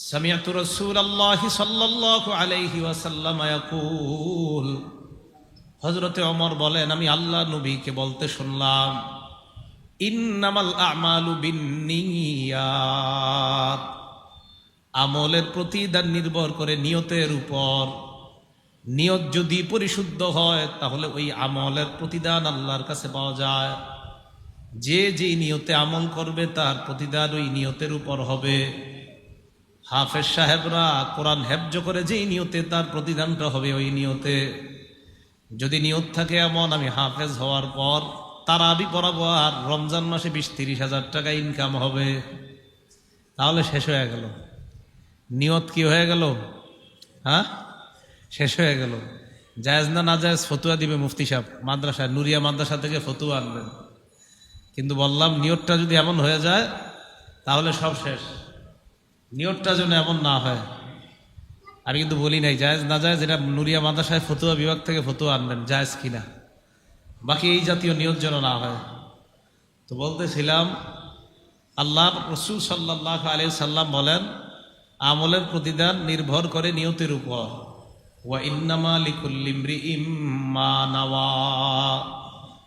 সামিআতু রাসূলুল্লাহি সাল্লাল্লাহু আলাইহি ওয়াসাল্লাম ইয়াকুল, হযরতে ওমর বলেন, আমি আল্লাহ নবীকে বলতে শুনলাম, ইন্নামাল আ'মালু বিন্নিয়াত, আমলের প্রতিদান নির্ভর করে নিয়তের উপর। নিয়ত যদি পরিশুদ্ধ হয় তাহলে ওই আমলের প্রতিদান আল্লাহর কাছে পাওয়া যায়। যে যেই নিয়তে আমল করবে তার প্রতিদান ওই নিয়তের উপর হবে। হাফেজ সাহেবরা কোরআন হেফজ করে যেই নিয়তে তার প্রতিদানটা হবে ওই নিয়তে। যদি নিয়ত থাকে এমন, আমি হাফেজ হওয়ার পর তারাবি পড়াবো আর রমজান মাসে 20-30 হাজার টাকা ইনকাম হবে, তাহলে শেষ হয়ে গেল। নিয়ত কি হয়ে গেল? হ্যাঁ, শেষ হয়ে গেল। জায়েজ না না জায়েজ ফতুয়া দিবে মুফতি সাহেব, মাদ্রাসায় নুরিয়া মাদ্রাসা থেকে ফতুয়া আনবেন। কিন্তু বললাম, নিয়তটা যদি এমন হয়ে যায় তাহলে সব শেষ। নিয়তটা যেন এমন না হয়। আমি কিন্তু বলি নাই জায়েজ না জায়েজ, এটা নুরিয়া মাদ্রাসায় ফতুয়া বিভাগ থেকে ফতুয়া আনবেন জায়েজ কিনা, বাকি এই জাতীয় নিয়ত যেন না হয়। তো বলতেছিলাম, আল্লাহ রাসূল সাল্লাল্লাহু আলাইহি সাল্লাম বলেন, আমলের প্রতিদান নির্ভর করে নিয়তের উপর। ওয়া ইন্নামা লিকুল্লি ইমরিইম মা নাওয়া,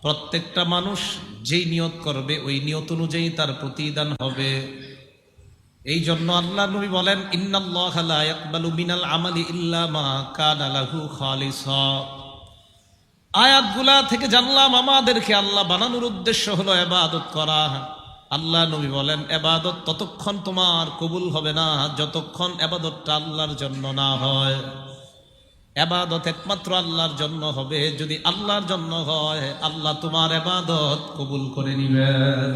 প্রত্যেকটা মানুষ যেই নিয়ত করবে ওই নিয়ত অনুযায়ী তার প্রতিদান হবে। এই জন্য আল্লাহ নবী বলেন, ইন্নাল্লাহা লা ইয়াকবালু মিনাল আমালি ইল্লা মা কানা লাহু খালিসা। আয়াতগুলা থেকে জানলাম আমাদেরকে আল্লাহ বানানোর উদ্দেশ্য হলো ইবাদত করা। আল্লাহ নবী বলেন, ইবাদত ততক্ষণ তোমার কবুল হবে না যতক্ষণ ইবাদতটা আল্লাহর জন্য না হয়। ইবাদত একমাত্র আল্লাহর জন্য হবে। যদি আল্লাহর জন্য হয়, আল্লাহ তোমার ইবাদত কবুল করে নেবেন।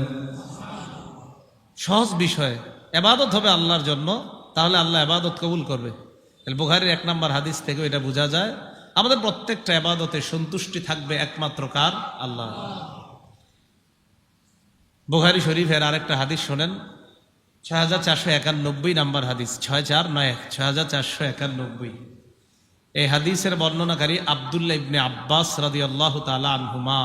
সহজ বিষয়, ইবাদত হবে আল্লাহর জন্য, তাহলে আল্লাহ ইবাদত কবুল করবে। বুখারীর 1 নম্বর হাদিস থেকে এটা বোঝা যায়, আমাদের প্রত্যেকটা ইবাদতে সন্তুষ্টি থাকবে একমাত্র কার? আল্লাহ। বুখারী শরীফের আরেকটা হাদিস শোনেন, 6491 নম্বর হাদিস, 6491। এই হাদিসের বর্ণনাকারী আব্দুল্লাহ ইবনে আব্বাস রাদিয়াল্লাহু তাআলা আনহুমা।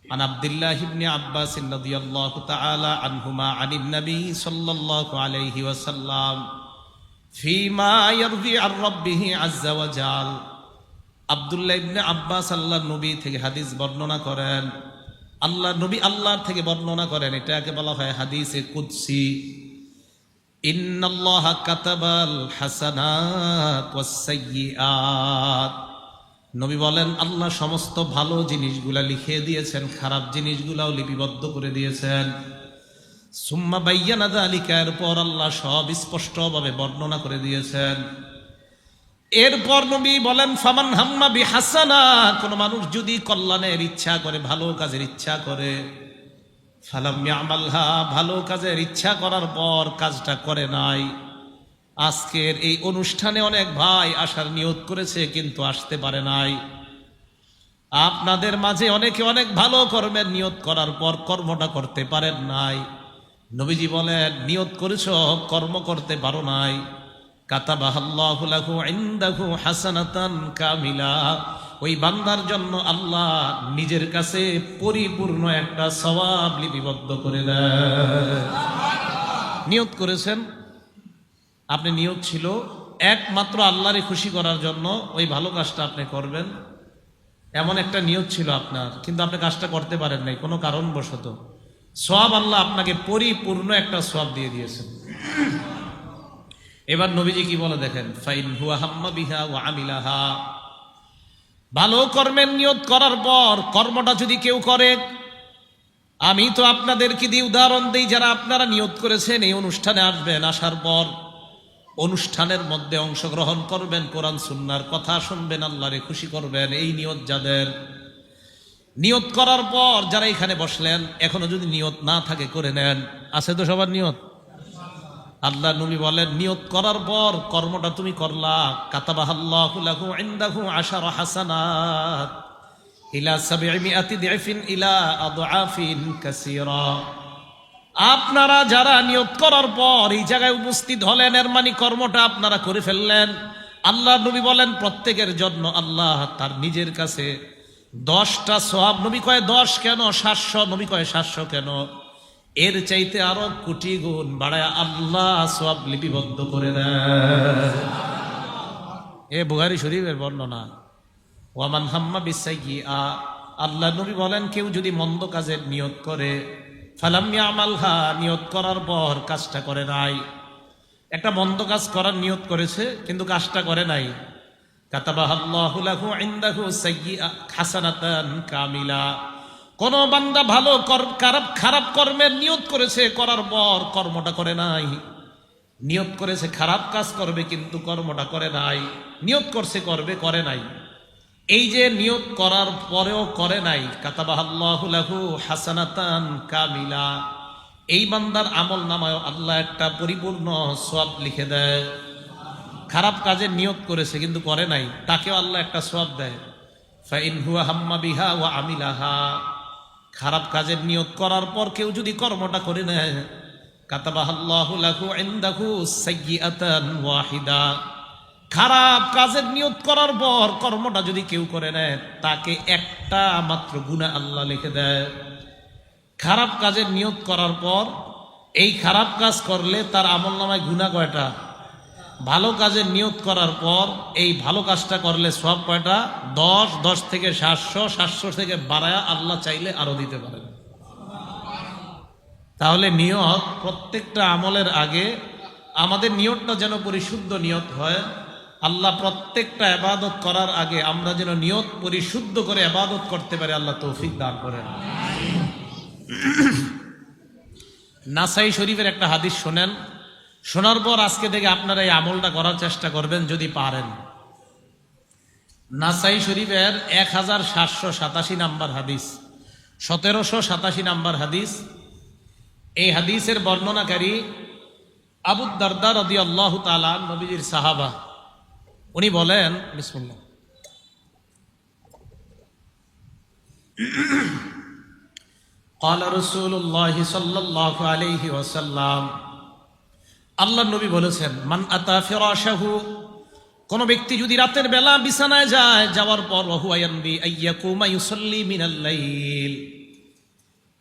عن عبد الله بن عباس رضي الله تعالى عنهما عن النبي صلى الله عليه وسلم فيما يروي عن ربه عز وجل। আব্দুল্লাহ ইবনে আব্বাস আল্লাহর নবী থেকে হাদিস বর্ণনা করেন, আল্লাহর নবী আল্লাহর থেকে বর্ণনা করেন। এটাকে বলা হয় হাদিসে কুদসি। ইন্নাল্লাহা কাতাবাল হাসানাত ওয়াস সাইয়্যাত, নবী বলেন, আল্লাহ সমস্ত ভালো জিনিসগুলা লিখে দিয়েছেন, খারাপ জিনিসগুলাও লিপিবদ্ধ করে দিয়েছেন। সুম্মা বায়্যানা যালিকা, এরপর আল্লাহ সব স্পষ্টভাবে বর্ণনা করে দিয়েছেন। এরপর নবী বলেন, ফামান হাম্মা বিহাসানা, কোন মানুষ যদি কল্যাণের ইচ্ছা করে, ভালো কাজের ইচ্ছা করে, ফালাম ইয়ামালহা, ভালো কাজের ইচ্ছা করার পর কাজটা করে নাই। আজকের এই অনুষ্ঠানে অনেক ভাই আসার নিয়ত করেছে কিন্তু আসতে পারে নাই। আপনাদের মাঝে অনেকে অনেক ভালো কর্মের নিয়ত করার পর কর্মটা করতে পারেন নাই। নবীজি বলেন, নিয়ত করেছো, কর্ম করতে পারো নাই, কাতাবাহাল্লাহু লাহু ইনদাহু হাসানাতান কামিলা, ওই বান্দার জন্য আল্লাহ নিজের কাছে পরিপূর্ণ একটা সওয়াব লিপিবদ্ধ করে দেয়। নিয়ত করেছেন আপনি, নিয়ত ছিল একমাত্র আল্লাহরে খুশি করার জন্য, ওই ভালো কাজটা আপনি করবেন, এমন একটা নিয়ত ছিল আপনার, কিন্তু আপনি কাজটা করতে পারেন নাই কোনো কারণবশত। সওয়াব আল্লাহ আপনাকে পরিপূর্ণ একটা সওয়াব দিয়ে দিয়েছেন। এবার নবীজি কি বলে দেখেন, ফাইন হুয়া হাম্মা বিহা ওয়া আমিলাহা, ভালো কর্মের নিয়ত করার পর কর্মটা যদি কেউ করে, আমি তো আপনাদেরকে দিয়ে উদাহরণ দিই, যারা আপনারা নিয়ত করেছেন এই অনুষ্ঠানে আসবেন, আসার পর অনুষ্ঠানের মধ্যে অংশগ্রহণ করবেন, কোরআন সুন্নাহর কথা শুনবেন, আল্লাহরে খুশি করবেন, এই নিয়ত যাদের, নিয়ত করার পর যারা এখানে বসলেন, এখনো যদি নিয়ত না থাকে করে নেন। আছে তো সবার নিয়ত? আল্লাহ নবী বলেন, নিয়ত করার পর কর্মটা তুমি করলা, কাতাবাহাল্লাহু লাহু ইনদাহু আশারা হাসানাত ইলা 700 দিফিন ইলা আদআফিন কাসীরা। আপনারা যারা নিয়ত করার পর এই জায়গায় উপস্থিত হলেন, এর মানে কর্মটা আপনারা করে ফেললেন। আল্লাহ নবী বলেন, প্রত্যেকের জন্য আল্লাহ তার নিজের কাছে 10টা সওয়াব, নবী কয় 10 কেন, 700, নবী কয় 700 কেন, এর চাইতে আরো কোটি গুণ বাড়ায় আল্লাহ সওয়াব লিপিবদ্ধ করে দেয়। এ বুখারী শরীফের বর্ণনা। ওয়ামান হাম্মা বিসাইয়্যিআ, আল্লাহ নবী বলেন কেউ যদি মন্দ কাজের নিয়ত করে, ফালাম ইয়ামালহা, নিয়ত করার পর কাজটা করে নাই, একটা মন্দ কাজ করার নিয়ত করেছে কিন্তু কাজটা করে নাই, কাতাবাহাল্লাহু লাহু ইনদাহু সাইয়্যিআ হাসানাতান কামিলা। কোন বান্দা ভালো খারাপ কর্মের নিয়ত করেছে, করার পর কর্মটা করে নাই, নিয়ত করেছে খারাপ কাজ করবে কিন্তু কর্মটা করে নাই, নিয়ত করছে করবে করে নাই, এই যে নিয়ত করার পরেও করে নাই, কাতাবাহাল্লাহু লাহু হাসানাতান কামিলা, এই বান্দার আমল নামায় আল্লাহ একটা পরিপূর্ণ সওয়াব লিখে দেয়। খারাপ কাজের নিয়ত করেছে কিন্তু করে নাই, তাকেও আল্লাহ একটা সওয়াব দেয়। ফাইন হুয়া হাম্মা বিহা ওয়া আমিলাহা, খারাপ কাজের নিয়ত করার পর কেউ যদি কর্মটা করে নেয়, কাতাবাহাল্লাহু লাহু ইনদাহু সাইয়্যিআতান ওয়াহিদা, খারাপ কাজের নিয়ত করার পর কর্মটা যদি কেউ করে নেয়, তাকে একটা মাত্র গুনাহ আল্লাহ লিখে দেয়। খারাপ কাজের নিয়ত করার পর এই খারাপ কাজ করলে তার আমলনামায় গুনাহ কয়টা? ভালো কাজের নিয়ত করার পর এই ভালো কাজটা করলে সওয়াব কয়টা? 10, 10 থেকে 700, 700 থেকে বাড়ায়া আল্লাহ চাইলে আরো দিতে পারেন। তাহলে নিয়ত প্রত্যেকটা আমলের আগে আমাদের নিয়তটা যেন পরিশুদ্ধ নিয়ত হয়। আল্লাহ প্রত্যেকটা ইবাদত করার আগে আমরা যেন নিয়ত পরিশুদ্ধ করে ইবাদত করতে পারি, আল্লাহ তৌফিক দান করেন। নাসাই শরীফের একটা হাদিস শোনেন, শোনার পর আজকে থেকে আপনারা এই আমলটা করার চেষ্টা করবেন যদি পারেন। নাসাই শরীফের 1787 নাম্বার হাদিস, 1787 নাম্বার হাদিস। এই হাদিসের বর্ণনাকারী আবু দারদা রাদিয়াল্লাহু তাআলা, নবীজির সাহাবা। উনি বলেন, বিসমিল্লাহ, قال رسول الله صلى الله عليه وسلم, আল্লাহ নবী বলেছেন, মান আতা ফিরাশাহু, কোন ব্যক্তি যদি রাতের বেলা বিছানায় যায়, যাওয়ার পর ওয়াহুয়া ইয়ানবি আইয়াকুমা ইউসাল্লি মিনাল লাইল,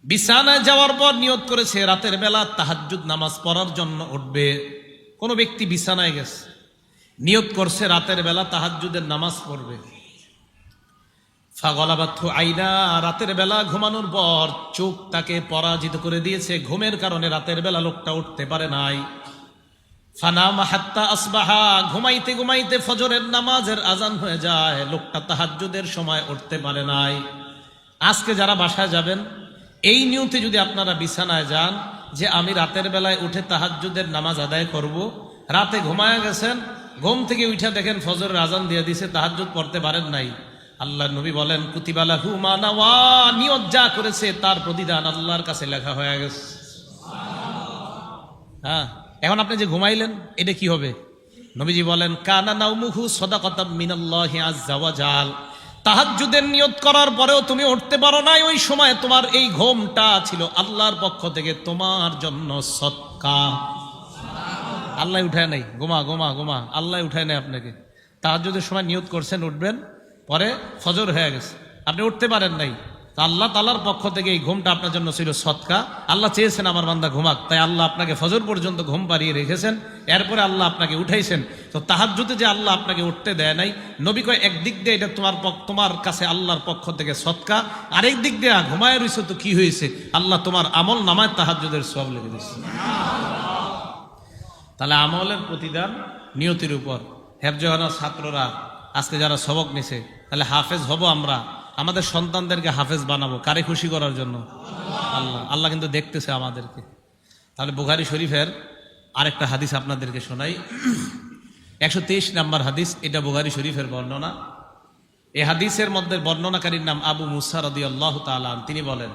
বিছানায় যাওয়ার পর নিয়ত করেছে রাতের বেলা তাহাজ্জুদ নামাজ পড়ার জন্য উঠবে। কোন ব্যক্তি বিছানায় গেছে, নিয়ত করছে রাতের বেলা তাহাজ্জুদের নামাজ পড়বে। ফাগলাবাতহু আইনা, রাতের বেলা ঘুমানোর পর চোখ তাকে পরাজিত করে দিয়েছে, ঘুমের কারণে রাতের বেলা লোকটা উঠতে পারে নাই। ফানামা হাত্তা আসবাহা, ঘুমাইতে ঘুমাইতে ফজরের নামাজের আজান হয়ে যায়, লোকটা তাহাজ্জুদের সময় উঠতে পারে নাই। আজকে যারা বাসায় যাবেন, এই নিয়তে যদি আপনারা বিছানায় যান যে আমি রাতের বেলায় উঠে তাহাজ্জুদের নামাজ আদায় করব, রাতে ঘুমায়া গেছেন, ঘুম থেকে উঠে দেখেন ফজরের আজান দিয়ে দিছে, তাহাজ্জুদ পড়তে পারেন নাই, আল্লাহ নবী বলেন কুতিবা লাহু মা নাওয়া, নিয়ত যা করেছে তার প্রতিদান আল্লাহর কাছে লেখা হয়ে গেছে। হ্যাঁ, এখন আপনি যে ঘুমাইলেন এটা কি হবে? নবীজি বলেন কানা নাউমুহু সাদাকাতাম মিনাল্লাহি আযজা ওয়া জাল, তাহাজ্জুদের নিয়ত করার পরেও তুমি উঠতে পারো নাই, ওই সময় তোমার এই ঘুমটা ছিল আল্লাহর পক্ষ থেকে তোমার জন্য সদকা। আল্লাহ উঠায় নাই, ঘুমা ঘুমা ঘুমা, আল্লাহ উঠায় নাই আপনাকে। তাহাজ্জুদের সময় নিয়ত করছেন উঠবেন, পরে ফজর হয়ে গেছে, আপনি উঠতে পারেন নাই, আল্লাহ তাআলার পক্ষ থেকে এই ঘুমটা আপনার জন্য ছিল সদকা। আল্লাহ চেয়েছেন আমার বান্দা ঘুমাক, তাই আল্লাহ আপনাকে ফজর পর্যন্ত ঘুম পাড়িয়ে রেখেছেন, এরপরে আল্লাহ আপনাকে উঠাইছেন। তো তাহাজ্জুদে যে আল্লাহ আপনাকে উঠতে দেয় নাই, নবী কয় একদিক দিয়ে এটা তোমার কাছে আল্লাহর পক্ষ থেকে সদকা, আরেক দিক দিয়ে ঘুমায় রইছো তো কি হয়েছে, আল্লাহ তোমার আমল নামায় তাহাজ্জুদের সওয়াব লিখে দিচ্ছে। তাহলে আমলের প্রতিদান নিয়তির উপর। হেফজখানার ছাত্ররা আজকে যারা সবক নিছে, তাহলে হাফেজ হব আমরা, আমাদের সন্তানদেরকে হাফেজ বানাবো, কারে খুশি করার জন্য? আল্লাহ। আল্লাহ কিন্তু দেখতেছে আমাদেরকে। তাহলে বুখারী শরীফের আরেকটা হাদিস আপনাদেরকে শোনাই, 123 নাম্বার হাদিস, এটা বুখারী শরীফের বর্ণনা। এই হাদিসের মধ্যে বর্ণনাকারীর নাম আবু মুসা রাদিয়াল্লাহু তাআলা। তিনি বলেন,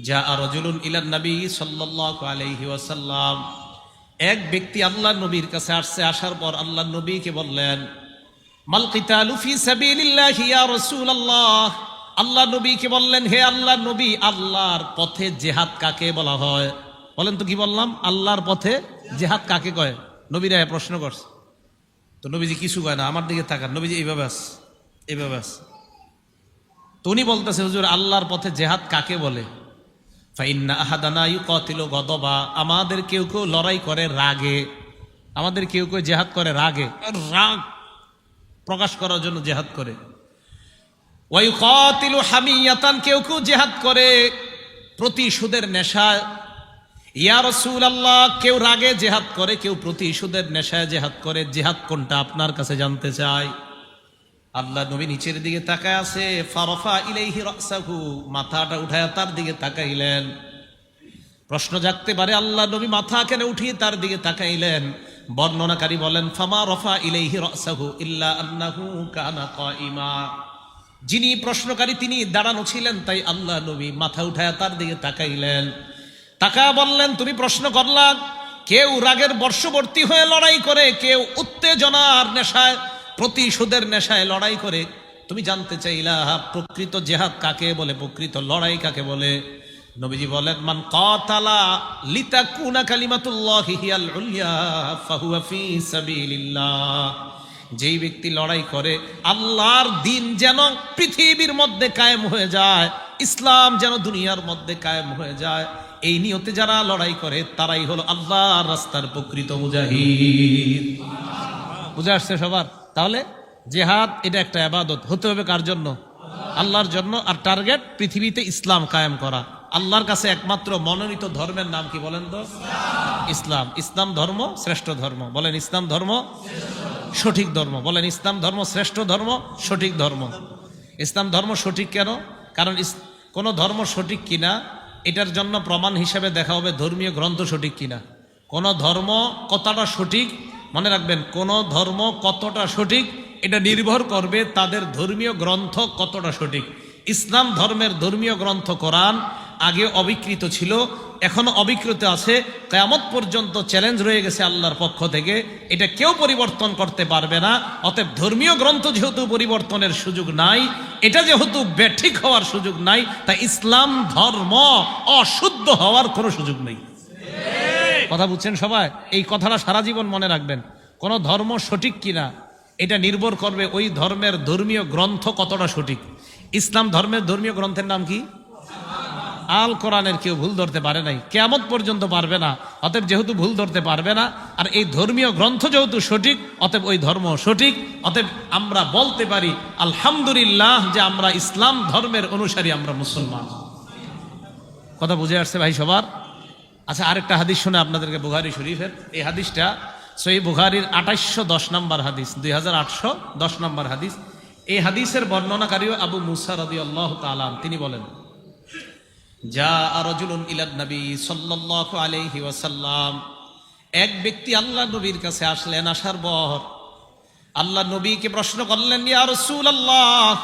যা রাজুলুন ইলান নবী সাল্লাল্লাহু আলাইহি ওয়াসাল্লাম, এক ব্যক্তি আল্লাহর নবীর কাছে আসছে, আসার পর আল্লাহর নবীকে বললেন, মাল কিতালু ফি সাবিলিল্লাহি ইয়া রাসূলুল্লাহ, আল্লাহর নবীকে বললেন, হে আল্লাহর নবী, আল্লাহর পথে জিহাদ কাকে বলা হয়? বলেন তো কি বললাম? আল্লাহর পথে জিহাদ কাকে কয়? নবীরা প্রশ্ন করছে। তো নবীজি কিছু কয় না, আমার দিকে তাকান, নবীজি এইভাবে আছে, এইভাবে আছে। তো উনি বলতেছে, হুজুর আল্লাহর পথে জিহাদ কাকে বলে? ফাইন্না আহাদানা ইউকাতিলু গদবা, আমাদের কেউ কেউ লড়াই করে রাগে, আমাদের কেউ কেউ জেহাদ করে রাগে, রাগ প্রকাশ করার জন্য জেহাদ করে। ওয়া ইউকাতিলু হামিয়াতান, কেউ কেউ জেহাদ করে প্রতিশোধের নেশায়। ইয়া রাসূলুল্লাহ, কেউ রাগে জেহাদ করে, কেউ প্রতিশোধের নেশায় জেহাদ করে, জেহাদ কোনটা আপনার কাছে জানতে চাই। আল্লাহ নবী নিচের দিকে তাকায় আছে, ফারাফা ইলাইহি রাসাহু, মাথাটা উঠায় তার দিকে তাকাইলেন। প্রশ্ন জাগতে পারে আল্লাহ নবী মাথা কেন উঠিয়ে তার দিকে তাকাইলেন? বর্ণনাকারী বলেন, ফামা রাফা ইলাইহি রাসাহু ইল্লা আন্নাহু কানা কাইমা, যিনি প্রশ্নকারী তিনি দাঁড়ানো ছিলেন, তাই আল্লাহ নবী মাথা উঠায় তার দিকে তাকাইলেন। তাকা বললেন, তুমি প্রশ্ন করলা, কেউ রাগের বর্ষবর্তী হয়ে লড়াই করে, কেউ উত্তেজনার নেশায় প্রতিশোধের নেশায় লড়াই করে, তুমি জানতে চাইলা প্রকৃত জেহাদ কাকে বলে, প্রকৃত লড়াই কাকে বলে? নবীজি বলেন, মান কাতালা লিতাকুনা কালিমাতুল্লাহি হিয়াল উলিয়া ফাহুয়া ফি সাবিলিল্লাহ, যেই ব্যক্তি লড়াই করে আল্লাহর দিন যেন পৃথিবীর মধ্যে কায়েম হয়ে যায়, ইসলাম যেন দুনিয়ার মধ্যে কায়েম হয়ে যায়, এই নিয়তে যারা লড়াই করে তারাই হলো আল্লাহর রাস্তার প্রকৃত মুজাহিদ। বুঝে আসছে সবার? তাহলে জেহাদ এটা একটা ইবাদত, হতে হবে কার জন্য? আল্লাহর জন্য। আর টার্গেট পৃথিবীতে ইসলাম কায়েম করা। আল্লাহর কাছে একমাত্র মনোনীত ধর্মের নাম কি বলেন তো? ইসলাম। ইসলাম ধর্ম শ্রেষ্ঠ ধর্ম, বলেন ইসলাম ধর্ম সঠিক ধর্ম, বলেন ইসলাম ধর্ম শ্রেষ্ঠ ধর্ম, সঠিক ধর্ম। ইসলাম ধর্ম সঠিক কেন? কারণ কোন ধর্ম সঠিক কিনা এটার জন্য প্রমাণ হিসেবে দেখা হবে ধর্মীয় গ্রন্থ সঠিক কিনা। কোন ধর্ম কতটা সঠিক, মনে রাখবেন, কোন ধর্ম কতটা সঠিক এটা নির্ভর করবে তাদের ধর্মীয় গ্রন্থ কতটা সঠিক। ইসলাম ধর্মের ধর্মীয় গ্রন্থ কোরআন আগে অবিকৃত ছিল, এখনো অবিকৃত আছে, কিয়ামত পর্যন্ত চ্যালেঞ্জ রয়ে গেছে আল্লাহর পক্ষ থেকে, এটা কেউ পরিবর্তন করতে পারবে না। অতএব ধর্মীয় গ্রন্থ যেহেতু পরিবর্তনের সুযোগ নাই, এটা যেহেতু ব্যাঠিক হওয়ার সুযোগ নাই, তাই ইসলাম ধর্ম অশুদ্ধ হওয়ার কোনো সুযোগ নেই। কথা বুঝছেন সবাই? এই কথাটা সারা জীবন মনে রাখবেন। কোন ধর্ম সঠিক কিনা এটা নির্ভর করবে ওই ধর্মের ধর্মীয় গ্রন্থ কতটা সঠিক। ইসলাম ধর্মের ধর্মীয় গ্রন্থের নাম কি? আল কোরআনের কেউ ভুল ধরতে পারে নাই, কিয়ামত পর্যন্ত পারবে না। অতএব যেহেতু ভুল ধরতে পারবে না, আর এই ধর্মীয় গ্রন্থ যেহেতু সঠিক, অতএব ওই ধর্ম সঠিক। অতএব আমরা বলতে পারি আলহামদুলিল্লাহ যে আমরা ইসলাম ধর্মের অনুসারী, আমরা মুসলমান। কথা বুঝে আসছে ভাই সবার? আচ্ছা, আরেকটা হাদিস শুনে আপনাদেরকে, বুখারী শরীফের এই হাদিসটা, সহিহ বুখারীর 2810 নম্বর হাদিস, 2810 নম্বর হাদিস। এই হাদিসের বর্ণনাকারী আবু মুসা রাদিয়াল্লাহু তাআলা, তিনি বলেন, যা রাজুলুন ইলান নবী সাল্লাল্লাহু আলাইহি ওয়াসাল্লাম, এক ব্যক্তি আল্লাহ নবীর কাছে আসলেন। আসার পর আল্লাহ নবীকে প্রশ্ন করলেন, ইয়া রাসূলুল্লাহ,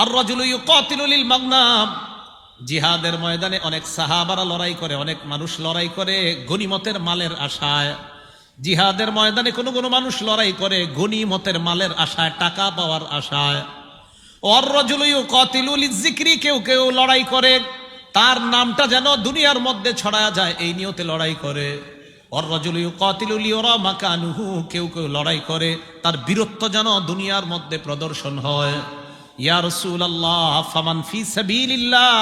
আর রাজুলু ইউকাতিলু লিল মাগনাম, জিহাদের ময়দানে অনেক সাহাবারা লড়াই করে, অনেক মানুষ লড়াই করে গনিমতের মালের আশায়। জিহাদের ময়দানে কোনো কোনো মানুষ লড়াই করে গনিমতের মালের আশায়, টাকা পাওয়ার আশায়। ওয়ার রাজুলু ইউকাতিলু লিযিকরি, কেউ কেউ লড়াই করে তার নামটা যেন দুনিয়ার মধ্যে ছড়ায়া যায়, এই নিয়তে লড়াই করে। ওয়ার রাজুলু ইউকাতিলু লিয়ুরা মাকানুহু, কেউ কেউ লড়াই করে তার বীরত্ব যেন দুনিয়ার মধ্যে প্রদর্শন হয়। ইয়া রাসূলুল্লাহ, ফামান ফি সাবিলিল্লাহ,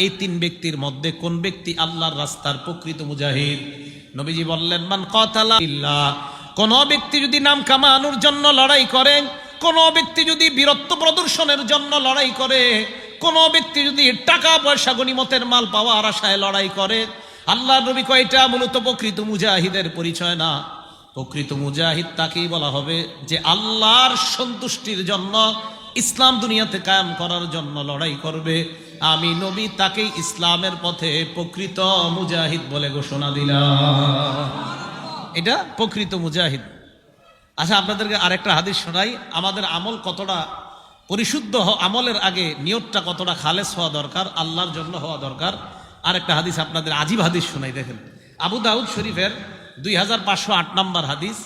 এই তিন ব্যক্তির মধ্যে কোন ব্যক্তি আল্লাহর রাস্তার প্রকৃত মুজাহিদ? নবীজি বললেন, মান কাতালা ইল্লাহ, কোন ব্যক্তি যদি নাম কামানোর জন্য লড়াই করে, কোন ব্যক্তি যদি বীরত্ব প্রদর্শনের জন্য লড়াই করে, কোন ব্যক্তি যদি টাকা পয়সা গনিমতের মাল পাওয়ার আশায় লড়াই করে, আল্লাহ নবী কয়টা মূলত প্রকৃত মুজাহিদের পরিচয় না। প্রকৃত মুজাহিদ তাকেই বলা হবে যে আল্লাহর সন্তুষ্টির জন্য, ইসলাম দুনিয়াতে কায়েম করার জন্য লড়াই করবে। আমি নবী তাকেই ইসলামের পথে প্রকৃত মুজাহিদ বলে ঘোষণা দিলাম। এটা প্রকৃত মুজাহিদ। আচ্ছা, আপনাদেরকে আরেকটা হাদিস শোনাই। আমাদের আমল কতটা পরিশুদ্ধ, আমলের আগে নিয়তটা কতটা খালেস হওয়া দরকার, আল্লাহর জন্য হওয়া দরকার। আরেকটা হাদিস আপনাদের আজীব হাদিস শোনাই। দেখেন, আবু দাউদ শরীফের 2508 নম্বর হাদিস।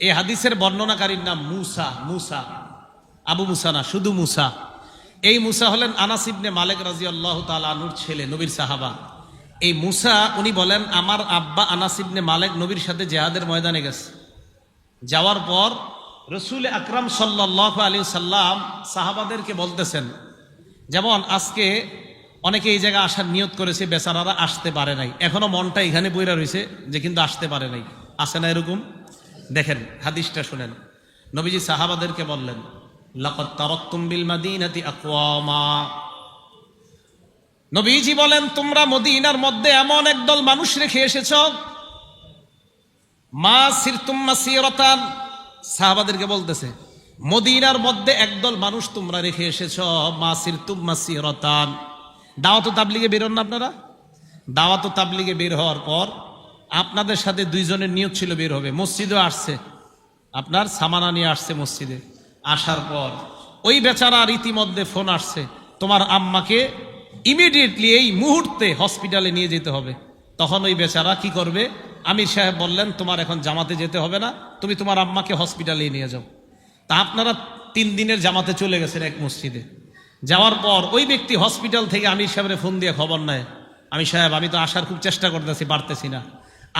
এই হাদিসের বর্ণনাকারীর নাম মুসা। মুসা, আবু মুসা না, শুধু মুসা। এই মুসা হলেন আনাস ইবনে মালিক রাদিয়াল্লাহু তাআলা আনহুর ছেলে, নবীর সাহাবা। এই মুসা, উনি বলেন, আমার আব্বা আনাস ইবনে মালিক নবীর সাথে জিহাদের ময়দানে গেছে। যাওয়ার পর রাসূল আকরাম সাল্লাল্লাহু আলাইহি সাল্লাম সাহাবাদেরকে বলতেছেন, যেমন আজকে অনেকে এই জায়গায় আসার নিয়ত করেছে, বেচারারা আসতে পারে নাই, এখনো মনটা এখানে বইরা রয়েছে যে কিন্তু আসতে পারে নাই। আসে না এরকম? দেখেন হাদিসটা শুনেন। নবীজি সাহাবাদেরকে বললেন, লাকাদ তারাকতুম বিল মাদিনাতি আকওয়ামা। নবীজি বলেন, তোমরা মদিনার মধ্যে এমন একদল মানুষ রেখে এসেছো, মা সিরতুম মাসিরাতান। সাহাবাদেরকে বলতেছে, মদিনার মধ্যে একদল মানুষ তোমরা রেখে এসেছো, মা সিরতুম মাসিরাতান। দাওয়াত ও তাবলীগে বের হন না আপনারা? দাওয়াত ও তাবলীগে বের হওয়ার পর আপনাদের সাথে দুইজনের নিয়ত ছিল বের হবে, মসজিদও আসছে, আপনার সামানা নিয়ে আসছে মসজিদে। আসার পর ওই বেচারার ইতিমধ্যে ফোন আসছে, তোমার আম্মাকে ইমিডিয়েটলি এই মুহূর্তে হসপিটালে নিয়ে যেতে হবে। তখন ওই বেচারা কি করবে? আমির সাহেব বললেন, তোমার এখন জামাতে যেতে হবে না, তুমি তোমার আম্মাকে হসপিটালে নিয়ে যাও। তা আপনারা 3 দিনের জামাতে চলে গেছেন এক মসজিদে। যাওয়ার পর ওই ব্যক্তি হসপিটাল থেকে আমির সাহেবের ফোন দিয়ে খবর নেয়, আমির সাহেব আমি তো আসার খুব চেষ্টা করতেছি, পারতেছি না,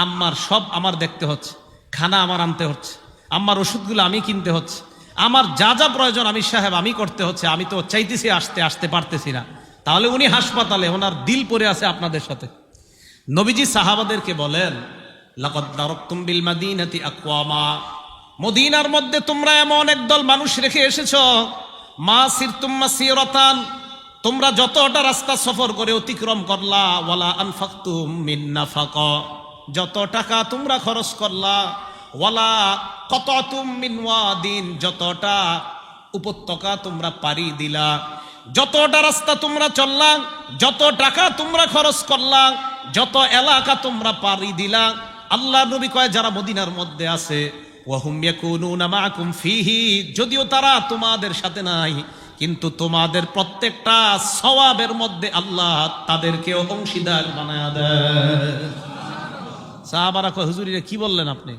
আম্মার সব আমার দেখতে হচ্ছে, খানা আমার আনতে হচ্ছে, আম্মার ওষুধগুলো আমি কিনতে হচ্ছে, আমার যা যা প্রয়োজন আমির সাহেব আমি করতে হচ্ছে, আমি তো চাইতেছি আসতে পারতেছি না। তাহলে উনি হাসপাতালে, ওনার দিল পড়ে আছে আপনাদের সাথে। নবীজি সাহাবাদেরকে বলেন, লাকাদ তারাকতুম বিল মাদিনাতি আকওয়ামা, মদিনার মধ্যে তোমরা এমন একদল মানুষ রেখে এসেছো, মা সিরতুম মাসিরাতান, তোমরা যতটা রাস্তা সফর করে অতিক্রম করলা, ওয়ালা আনফাকতুম মিন নাফাকা, যত টাকা তোমরা খরচ করলা, ওয়ালা কাতাতুম মিন ওয়াদিন, যতটা উপত্যকা তোমরা পাড়ি দিলা, যতটা রাস্তা তোমরা চললা, যত টাকা তোমরা খরচ করলা, যত এলাকা তোমরা পাড়ি দিলা, আল্লাহ নবী কয় যারা মদিনার মধ্যে আছে, ওয়াহুম ইয়াকুনুনা মাআকুম ফিহি, যদিও তারা তোমাদের সাথে নাই, কিন্তু তোমাদের প্রত্যেকটা সওয়াবের মধ্যে আল্লাহ তাদেরকে অংশীদার বানায়া দেয়। সাহাবারা কয়, হুজুর কি বললেন আপনি?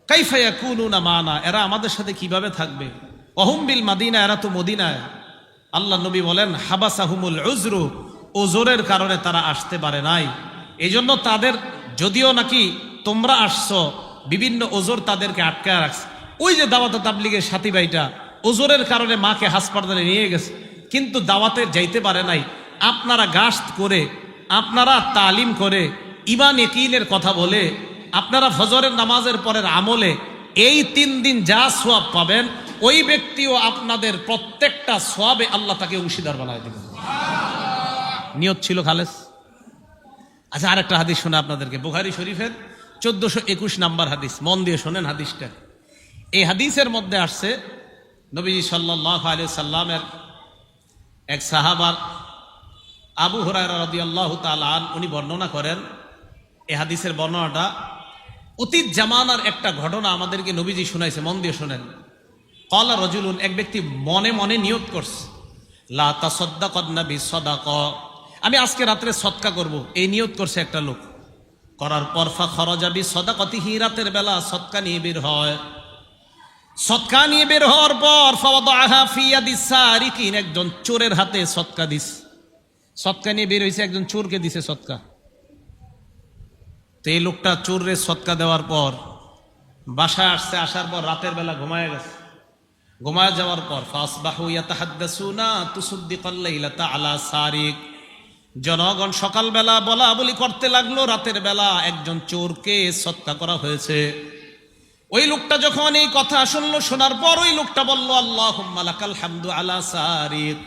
কাইফা ইয়াকুনুনা মানা, এরা আমাদের সাথে কিভাবে থাকবে? ওয়াহুম বিল মাদিনা, এরা তো মদিনায়। আল্লাহ নবী বলেন, হাবাসাহুমুল উযরু, ওজরের কারণে তারা আসতে পারে নাই। এই জন্য তাদের, যদিও নাকি তোমরা আসছো, বিভিন্ন ওজর তাদেরকে আটকায় রাখছে। ওই যে দাওয়াত তাবলীগের সাথী ভাইটা ওজরের কারণে মাকে হাসপাতালে নিয়ে গেছে, কিন্তু দাওয়াতে যাইতে পারে নাই। আপনারা গাস্ত করে, আপনারা তালিম করে, ঈমান ইয়াকিনের কথা বলে, আপনারা ফজরের নামাজের পরের আমলে এই 3 দিন যা সওয়াব পাবেন, ওই ব্যক্তিও আপনাদের প্রত্যেকটা সওয়াবে আল্লাহ তাকে অংশীদার বানায় দিবেন। নিয়ত ছিল খালেস। আচ্ছা, আরেকটা হাদিস শোনা আপনাদেরকে, বুখারী শরীফের 1421 নাম্বার হাদিস, মন দিয়ে শোনেন হাদিসটা। এই হাদিসের মধ্যে আসছে, নবীজি সাল্লাল্লাহু আলাইহি সাল্লামের এক সাহাবার আবু হুরায়রা রাদিয়াল্লাহু তাআলা আনহু, উনি বর্ণনা করেন, এই হাদিসের বর্ণনাটা অতীত জামানার একটা ঘটনা আমাদেরকে নবীজি শুনাইছে, মন দিয়ে শোনেন। ক্বালা রাজুলুন, এক ব্যক্তি মনে মনে নিয়ত করছে, লা তাসাদ্দাকান্না বিসাদাকা, আমি আজকে রাত্রে সদকা করব, এই নিয়ত করছে একটা লোক। করার পর ফা খরাজা বিসাদাকাতিহি, রাতের বেলা সদকা নিয়ে বের হয়। সদকা নিয়ে বের হওয়ার পর ফাওয়াদাহা ফি ইয়াদিস সারিকিন, একজন চোরের হাতে সদকা দিস। সদকা নিয়ে বের হইছে, একজন চোরকে দিছে সদকা। তো এই লোকটা চোরের সদকা দেওয়ার পর বাসায় আসছে, আসার পর রাতের বেলা ঘুমায় গেছে। ঘুমায় যাওয়ার পর ফাসবাহু ইয়াতাহাদ্দাসুনা তুসাদ্দিকাল লাইলাতা আলা সারিক, জনগণ সকালবেলা বলা বলি করতে লাগলো, রাতের বেলা একজন চোরকে সদকা করা হয়েছে। ওই লোকটা যখন এই কথা শুনলো, শোনার পর ওই লোকটা বলল, আল্লাহুম্মা লাকাল হামদু আলা সারিক,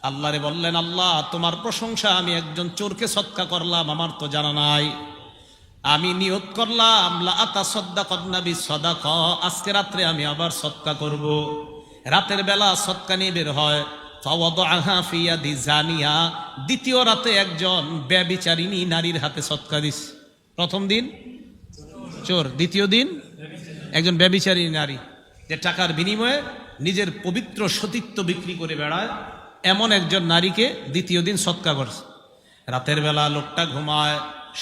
আল্লাহরে বললেন, আল্লাহ তোমার প্রশংসা, আমি একজন চোরকে সদকা করলাম, আমার তো জানা নাই, আমি নিয়ত করলাম লা আতাসাদ্দাকান্না বিসাদাকা, আজকে রাত্রে আমি আবার সদকা করব। রাতের বেলা সদকা নিয়ে বের হয়, ফাওয়াদাহা ফি ইয়াদি জানিয়া, দ্বিতীয় রাতে একজন ব্যভিচারিণী নারীর হাতে সদকা দিস। প্রথম দিন চোর, দ্বিতীয় দিন একজন ব্যভিচারিণী নারী, যে টাকার বিনিময়ে নিজের পবিত্র সতীত্ব বিক্রি করে বেড়ায়, এমন একজন নারীকে দ্বিতীয় দিন সদকা করছে। রাতের বেলা লোকটা ঘুমায়,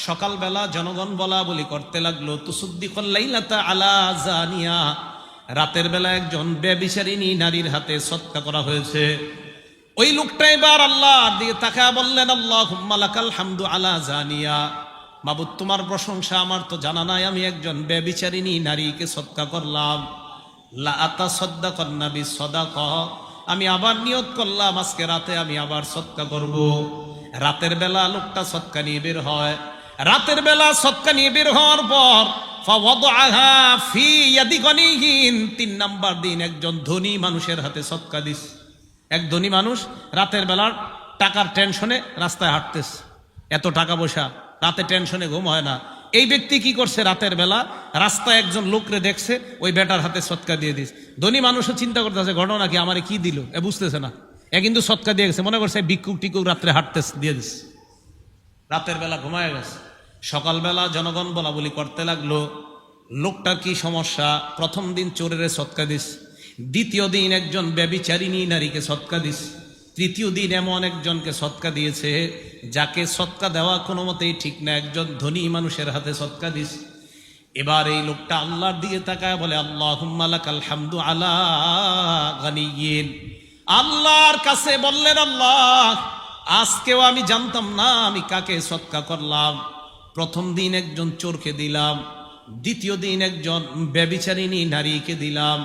সকালবেলা জনগণ বলা বলি করতে লাগলো, তুসাদ্দিকাল লাইলাতা আলা জানিয়া, রাতের বেলা একজন ব্যভিচারিণী নারীর হাতে সদকা করা হয়েছে। ওই লোকটা এবার আল্লাহর দিকে তাকায় বললেন, আল্লাহুম্মা লাকাল হামদু আলা জানিয়া, মাবুদ তোমার প্রশংসা, আমার তো জানা নাই, আমি একজন ব্যভিচারিণী নারীকে সদকা করলাম। লা আতাসাদ্দাকান্না বিসাদাকা, আমি আবার নিয়ত করলাম আজকে রাতে আমি আবার সদকা করব। রাতের বেলা লোকটা সদকা নিয়ে বের হয়। রাতের বেলা সদকা নিয়ে বের হওয়ার পর ফাওয়াদাহা ফি ইয়াদি গনিহিন, 3 নাম্বার দিন একজন ধনী মানুষের হাতে সদকা দিস। এক ধনী মানুষ রাতের বেলা টাকার টেনশনে রাস্তায় হাঁটতেছে, এত টাকা পয়সা, রাতে টেনশনে ঘুম হয় না। এই ব্যক্তি কি করছে, রাতের বেলা রাস্তায় একজন লোকরে দেখছে, ওই বেটার হাতে সদকা দিয়ে দিস। ধনী মানুষও চিন্তা করতেছে ঘটনা কি, আমারে কি দিল, এ বুঝতেছে না, এ কিন্তু সদকা দিয়ে গেছে, মনে করছে ভিক্ষুক টিকুক রাত্রে হাঁটতেছে, দিয়ে দিস। রাতের বেলা ঘুমায় গেছে। সকালবেলা জনগণ বলা বলি করতে লাগলো, লোকটার কি সমস্যা? প্রথম দিন চোরের সদকা দিস, দ্বিতীয় দিন একজন ব্যভিচারিণী নারীকে সদকা দিস, তৃতীয় দিন এমন একজনকে সদকা দিয়েছে যাকে সদকা দেওয়া কোনো মতেই ঠিক না, একজন ধনী মানুষের হাতে সদকা দিস। এবার এই লোকটা আল্লাহর দিকে তাকায় বলে, আল্লাহুম্মা লাকাল হামদু আলা গানিয়িন। আল্লাহর কাছে বললেন, আল্লাহ আজকেও আমি জানতাম না আমি কাকে সদকা করলাম। প্রথম দিন একজন চোরকে দিলাম, দ্বিতীয় দিন একজন ব্যভিচারিণী নারীকে দিলাম,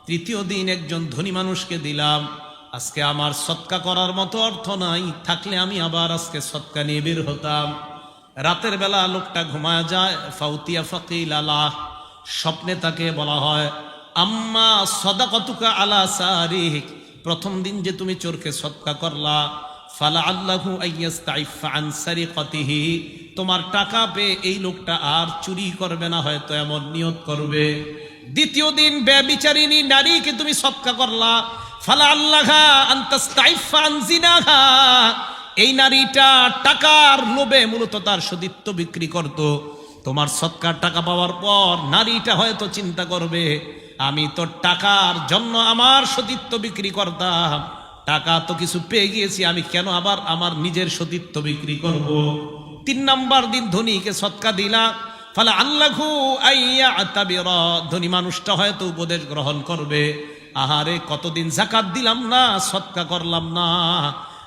তৃতীয় দিন একজন ধনী মানুষকে দিলাম। আজকে আমার সদকা করার মতো অর্থ নাই, থাকলে আমি আবার আজকে সদকা নিয়ে বের হতাম। রাতের বেলা লোকটা ঘুমায় যায়। ফাউতিয়া ফাকিল আলাহ, স্বপ্নে তাকে বলা হয়, আম্মা সাদাকাতুকা আলা সারিক, প্রথম দিন যে তুমি চোরকে সদকা করলা, ফালা আল্লাহু আইয়াস্তাইফা আন সারিকাতিহি, তোমার টাকা পেয়ে এই লোকটা আর চুরি করবে না, হয়তো এমন নিয়ত করবে। দ্বিতীয় দিন ব্যভিচারিণী নারীকে তুমি সদকা করলা, ফালা আল্লাহা আন তাস্তাইফা আন জিনাহা, এই নারীটা টাকার লোভে মূলত তার সতীত্ব বিক্রি করত। তোমার সৎকার টাকা পাওয়ার পর নারীটা হয়তো চিন্তা করবে, আমি তো টাকার জন্য আমার সতীত্ব বিক্রি করতাম, টাকা তো কিছু পেয়ে গিয়েছি, আমি কেন আবার আমার নিজের সতীত্ব বিক্রি করব। 3 নাম্বার দিন ধনীকে সৎকা দিলা, ফলে আল্লাহু আইয়া তাবিরা, ধনী মানুষটা হয়তো উপদেশ গ্রহণ করবে, আহারে কতদিন যাকাত দিলাম না, সৎকা করলাম না,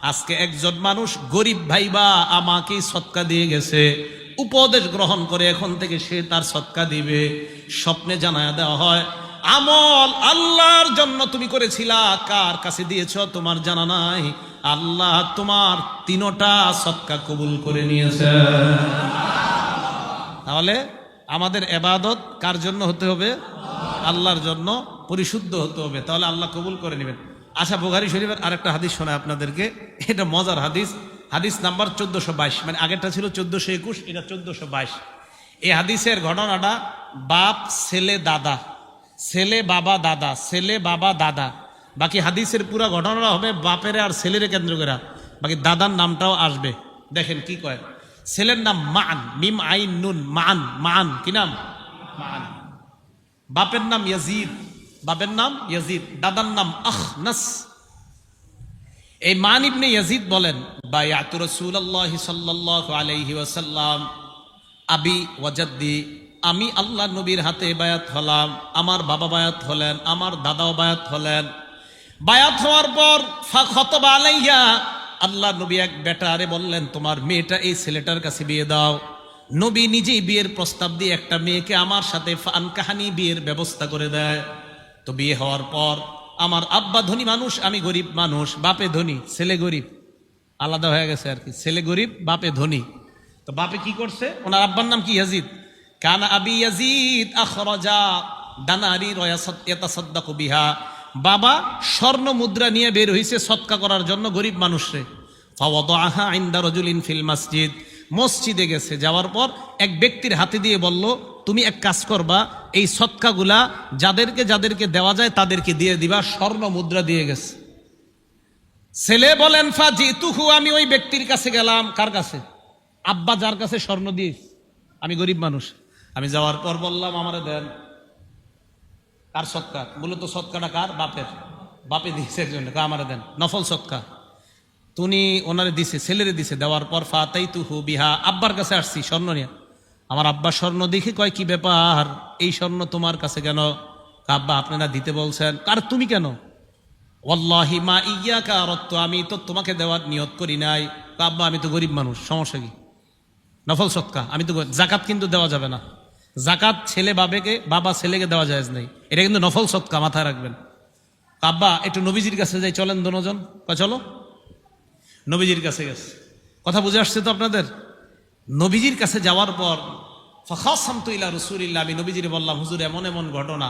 আজকে একজন মানুষ গরিব ভাইবা আমাকেই সৎকা দিয়ে গেছে, উপদেশ গ্রহণ করে এখন থেকে সে তার সৎকা দিবে। স্বপ্নে জানায়া দেওয়া হয়, আমল আল্লাহর জন্য তুমি করেছিলা, কার কাছে দিয়েছ তোমার জানা নাই, আল্লাহ তোমার 3টা সৎকা কবুল করে নিয়েছে। তাহলে আমাদের ইবাদত কার জন্য হতে হবে? আল্লাহর জন্য পরিশুদ্ধ হতে হবে, তাহলে আল্লাহ কবুল করে নেবেন। আচ্ছা, বুখারী শরীফের আরেকটা হাদিস শোনায় আপনাদেরকে, এটা মজার হাদিস, হাদিস নাম্বার 1422, মানে আগেরটা ছিল 1421, এটা 1422। এই হাদিসের ঘটনাটা বাপ ছেলে দাদা, ছেলে বাবা দাদা, ছেলে বাবা দাদা, বাকি হাদিসের পুরো ঘটনাটা হবে বাপের আর ছেলের কেন্দ্র করে, বাকি দাদার নামটাও আসবে। দেখেন কি কয়, ছেলের নাম মান, মিম আইন নুন, মান, মান কি নাম? মান। বাপের নাম ইয়াজিদ, বাপের নাম ইয়াজিদ, দাদার নাম আখনাস। এই মান ইবনে ইয়াজিদ বলেন, বায়াতু রাসূলুল্লাহ সাল্লাল্লাহু আলাইহি ওয়াসাল্লাম আবি ওয়া জাদ্দি, আমি আল্লাহ নবীর হাতে বায়াত হলাম, আমার বাবা বায়াত হলেন, আমার দাদাও বায়াত হলেন। বায়াত হওয়ার পর ফাখতাবা আলাইয়া, আল্লাহ নবী এক বেটারে বললেন, তোমার মেয়েটা এই ছেলেটার কাছে বিয়ে দাও। নবী নিজেই বিয়ের প্রস্তাব দিয়ে একটা মেয়েকে আমার সাথে ফানকাহানি বিয়ের ব্যবস্থা করে দেয়। তো বিয়ে হওয়ার পর আমার আব্বা ধনী মানুষ, আমি গরিব মানুষ, বাপে ধনী ছেলে গরিব, আলাদা হয়ে গেছে আর কি, ছেলে গরিব বাপে ধনী। তো বাপে কি করছে, ওনার আব্বার নাম কি? ইয়াজিদ। কানা আবি ইয়াজিদ আখরাজা দানারি ইয়াতাসাদ্দাকু বিহা, বাবা স্বর্ণ মুদ্রা নিয়ে বের হইছে সদকা করার জন্য গরিব মানুষরে। ফাওয়াদাহা ইনদা রাজুলিন ফিল মসজিদ, মসজিদে গেছে, যাওয়ার পর এক ব্যক্তির হাতে দিয়ে বলল, তুমি এক কাজ করবা, এই সদকাগুলা যাদেরকে যাদেরকে দেওয়া যায় তাদেরকে দিয়ে দিবা, স্বর্ণ মুদ্রা দিয়ে গেছে। ছেলে বলেন, ফাজিতুহু, আমি ওই ব্যক্তির কাছে গেলাম। কার কাছে? আব্বা যার কাছে স্বর্ণ দিস, আমি গরিব মানুষ, আমি যাওয়ার পর বললাম আমারে দেন। কার সৎকা? মূলত সৎকাটা কার? বাপের। বাপে দিয়েছে একজনকে, আমারে দেন, নফল সৎকা। তুমি ওনারে দিছে, ছেলেরে দিছে। দেওয়ার পর ফাতাইতুহু বিহা, আব্বার কাছে আসছি স্বর্ণ নিয়ে। আমার আব্বা স্বর্ণ দেখে কয়, কি ব্যাপার, এই স্বর্ণ তোমার কাছে কেন? আব্বা আপনি না দিতে বলছেন। আর তুমি কেন? ওয়াল্লাহি মা ইয়াকা আরাদতু, আমি তো তোমাকে দেওয়ার নিয়ত করি নাই। আব্বা আমি তো গরিব মানুষ, সমস্যা কি? নফল সৎকা, আমি তো, জাকাত কিন্তু দেওয়া যাবে না, জাকাত ছেলে বাবাকে, বাবা ছেলেকে দেওয়া যায় নাই, এটা কিন্তু নফল সৎকা, মাথায় রাখবেন। আব্বা একটু নবীজির কাছে যাই, চলেন দোনোজন। চলো। নবীজির কাছে গেছে। কথা বুঝে আসছে তো আপনাদের? নবীজির কাছে যাওয়ার পর ফাখাসামতু ইলা রাসূলিল্লাহ, আমি নবীজিরে বললাম, হুজুর এমন এমন ঘটনা।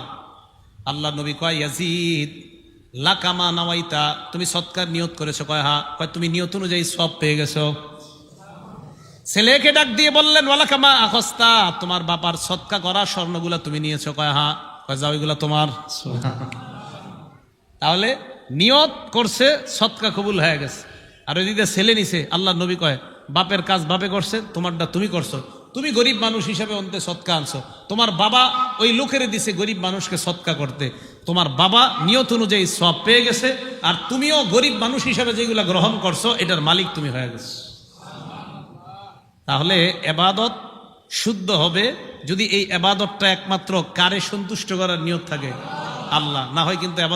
আল্লাহ নবী কয়, ইয়াজিদ লাকামা নাওয়াইতা, তুমি সৎকার নিয়ত করেছো? কয় হ্যাঁ। কয় তুমি নিয়ত অনুযায়ী সব পেয়ে গেছো? ছেলেকে ডাক দিয়ে বললেন, ওয়ালাকামা আখস্তা, তোমার বাবার সৎকা করা স্বর্ণগুলা তুমি নিয়েছো? কয় হ্যাঁ। কয় যাও, ওইগুলা তোমার। তাহলে নিয়ত করছে, সৎকা কবুল হয়ে গেছে। আর ওইদিকে ছেলে নিছে। আল্লাহ নবী কয়, বাপের কাজ বাপে করছে, তোমারটা তুমি করছো। তুমি গরিব মানুষ হিসাবে অন্তে সৎকা আনছো, তোমার বাবা ওই লোকের দিছে গরিব মানুষকে সৎকা করতে, তোমার বাবা নিয়ত অনুযায়ী সব পেয়ে গেছে, আর তুমিও গরিব মানুষ হিসাবে যেগুলা গ্রহণ করছো এটার মালিক তুমি হয়ে গেছো। তাহলে এবাদত শুদ্ধ হবে যদি এই এবাদতটা একমাত্র কারে সন্তুষ্ট করার নিয়ত থাকে? আল্লাহ। না হয় কিন্তু এবাদত